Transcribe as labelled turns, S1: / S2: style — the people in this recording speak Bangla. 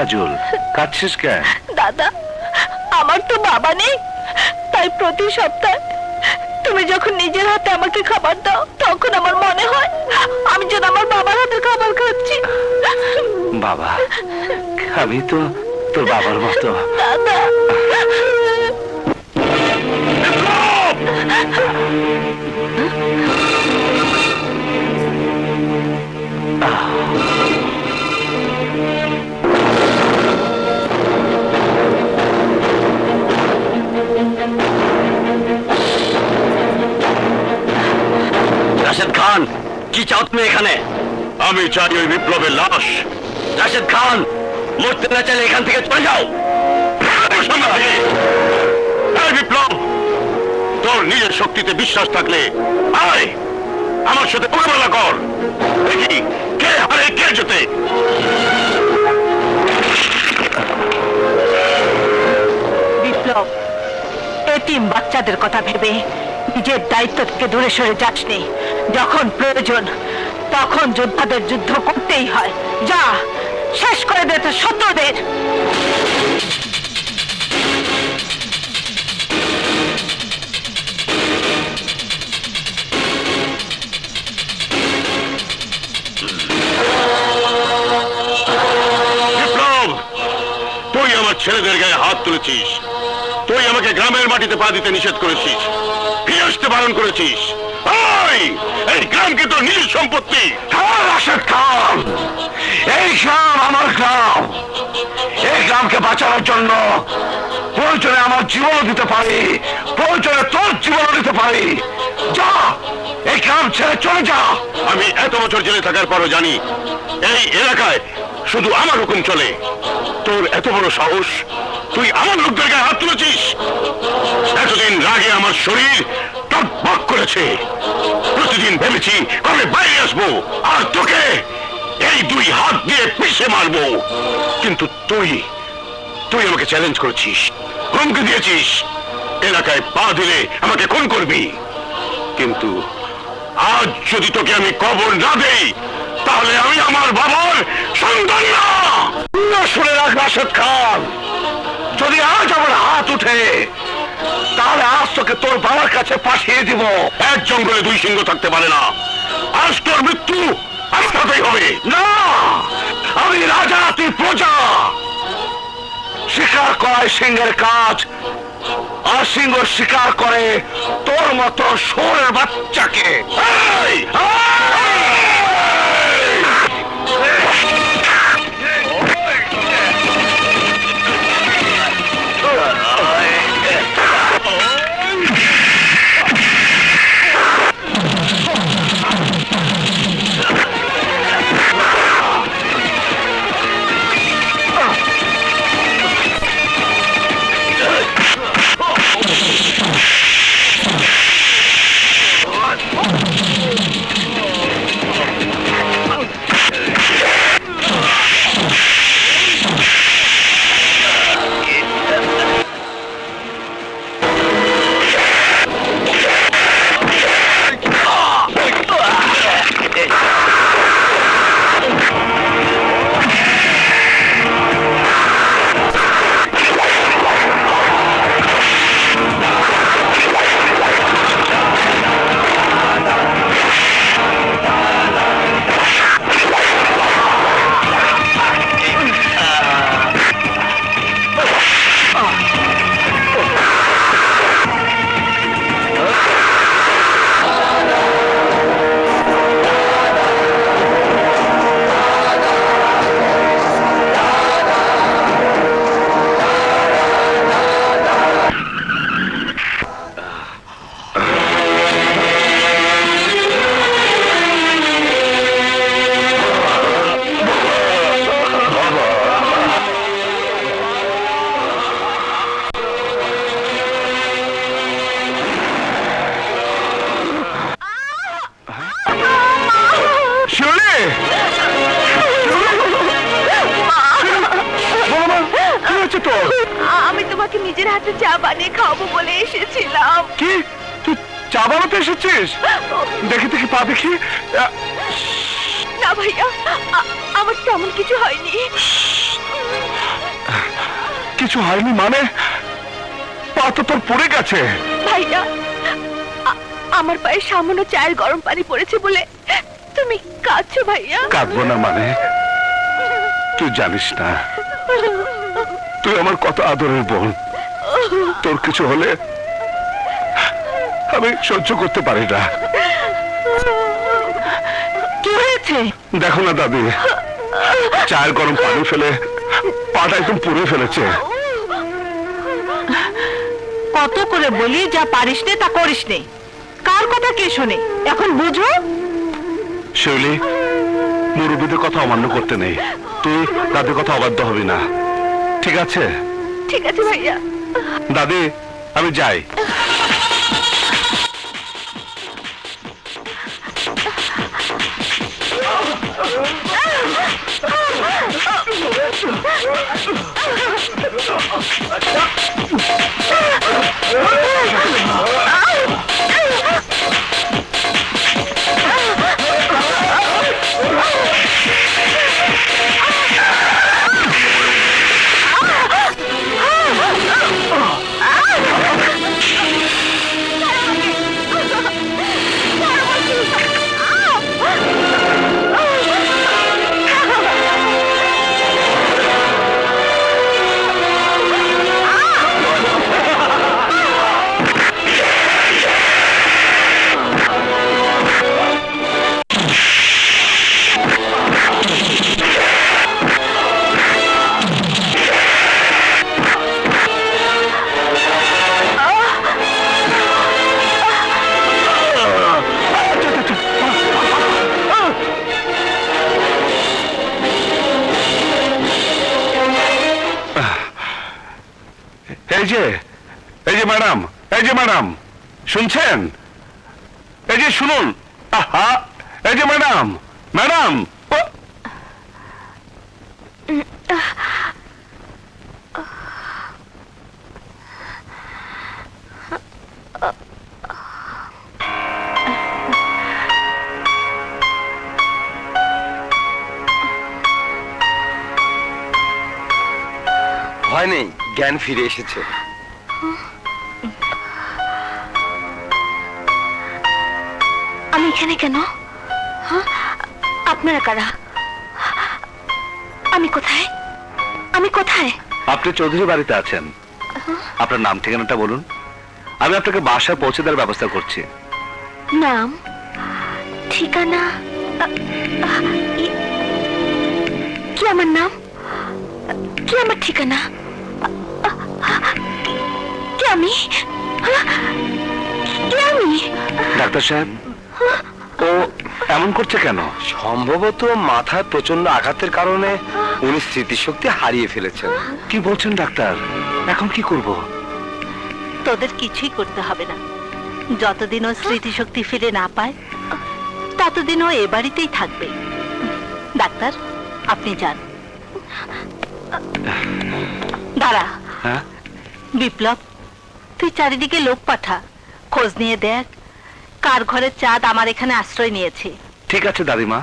S1: কাজল, কাঁদছিস কেন?
S2: দাদা, আমার তো বাবা নেই, তাই প্রতি সপ্তাহে তুমি যখন নিজের হাতে আমাকে খাবার দাও তখন আমার মনে হয় আমি যেন আমার বাবার হাতের খাবার খাচ্ছি।
S1: বাবা, আমি তো তোর বাবার মতো।
S2: দাদা,
S3: রাশেদ খান, কি চাও তুমি এখানে?
S4: আমি চাই ওই বিপ্লবের লাশ।
S3: রাশেদ খান, মরতে না চাইলে এখান থেকে চলে যাও।
S4: এই বিপ্লব, তোর নিজের শক্তিতে বিশ্বাস থাকলে আয় আমার সাথে মোকাবেলা কর। দেখি কে হারে কে জেতে।
S2: বিপ্লব, এতিম বাচ্চাদের কথা ভেবে নিজের দায়িত্ব থেকে দূরে সরে যাসনি। যখন প্রয়োজন তখন যোদ্ধাদের যুদ্ধ করতেই হয়। যা, শেষ করে দে তোর শত্রুদের।
S4: বিপ্লব, তুই আমার ছেলেদের গায়ে হাত তুলেছিস, তুই আমাকে গ্রামের মাটিতে পা দিতে নিষেধ করেছিস, ফিরে আসতে বারণ করেছিস। এই গ্রামকে তোর নিজের সম্পত্তি।
S3: রাশেদ খান, এই গ্রাম আমার গ্রাম। এই গ্রামকে বাঁচানোর জন্য প্রয়োজনে আমার জীবনও দিতে পারি, প্রয়োজনে তোর জীবনও দিতে পারি। যা, এই গ্রাম ছেড়ে চলে যা।
S4: আমি এত বছর জেলে থাকার পরও জানি এই এলাকায় শুধু আমার হুকুম চলে। তোর এত বড় সাহস, তুই আমার লোকদের গায়ে হাত তুলেছিস। এতদিন রাগে আমার শরীর টকবক করেছে। প্রতিদিন ভেবেছি কবে বাইরে আসবো আর তোকে এই দুই হাত দিয়ে পিষে মারবো। কিন্তু তুই আমাকে চ্যালেঞ্জ করেছিস, হুমকি দিয়েছিস, এলাকায় পা দিলে আমাকে খুন করবি। কিন্তু আজ যদি তোকে আমি কবর না দেই তাহলে আমি আমার বাবার সন্তান না।
S3: শুনে রাখ রাশেদ খান, যদি আজ আমার হাত উঠে তাহলে আজ তোকে তোর বাবার কাছে পাঠিয়ে দিব।
S4: এক জঙ্গলে দুই সিংহ থাকতে পারে না। আজ তোর মৃত্যু আমার সাথেই হবে।
S3: না, আমি রাজা, তুই প্রজা। শিকার করাই সিংহের কাজ, আর সিংহ শিকার করে তোর মতো শুয়োরের বাচ্চাকে।
S4: এই!
S2: আমি তোমাকে নিজের হাতে চা বানিয়ে খাওয়াবো বলে এসেছিলাম।
S3: কি, তুই চা বানাতে এসেছিস? দেখি দেখি, পা দেখি।
S2: না ভাইয়া, আমার তেমন কিছু হয়নি।
S3: কিছু হয়নি মানে? পা তো তোর পড়ে গেছে।
S2: ভাইয়া, আমার পায়ে সামান্য চায়ের গরম পানি পড়েছে বলে তুমি কাঁদছো ভাইয়া?
S3: কাঁদবো না মানে? তুই জানিস না তুই আমার কত আদরের বোন। তোর কিছু হলে আমি সহ্য করতে পারি না।
S2: কি হয়েছে?
S3: দেখো না দাদি, চায়ের গরম পানি ফেলে পাটা একদম পুড়ে ফেলেছে।
S2: কত করে বলি যা পারিস নে তা করিস নে, কার কথা কে শোনে? এখন বুঝো।
S3: শিউলি, মুরব্বীদের কথা অমান্য করতে নেই। তুই দাদির কথা অবাধ্য হবি না, ঠিক আছে?
S2: ঠিক আছে ভাইয়া।
S3: দাদি, আমি যাই। এই যে ম্যাডাম, এই যে ম্যাডাম, শুনছেন? এই যে শুনুন। আহা, এই যে ম্যাডাম, ম্যাডাম।
S5: ভয় নেই, জ্ঞান ফিরে এসেছে।
S2: আমি এখানে কেন? আপনারা কারা? আমি কোথায়? আমি কোথায়?
S1: আপনি চৌধুরী বাড়িতে আছেন। আপনার নাম ঠিকানাটা বলুন, আমি আপনাকে বাসায় পৌঁছে দেওয়ার ব্যবস্থা করছি।
S2: নাম, ঠিকানা? কি আমার নাম? কি আমার ঠিকানা? কি আমি? কি আমি?
S1: ডাক্তার সাহেব, ও এমন করছে কেন?
S5: সম্ভবত মাথায় প্রচন্ড আঘাতের কারণে উনি স্মৃতিশক্তি হারিয়ে ফেলেছেন।
S1: কি বলছেন ডাক্তার? এখন কি করব?
S2: তোদের কিছুই করতে হবে না। যতদিন ও স্মৃতিশক্তি ফিরে না পায় ততদিন ও এ বাড়িতেই থাকবে। ডাক্তার, আপনি যান। দাঁড়া।
S1: হ্যাঁ,
S2: বিপ্লব, তুই চারিদিকে লোক পাঠা, খোঁজ নিয়ে দেখ কার ঘরের চাঁদ আমার এখানে আশ্রয় নিয়েছে।
S1: ঠিক আছে দাদিমা।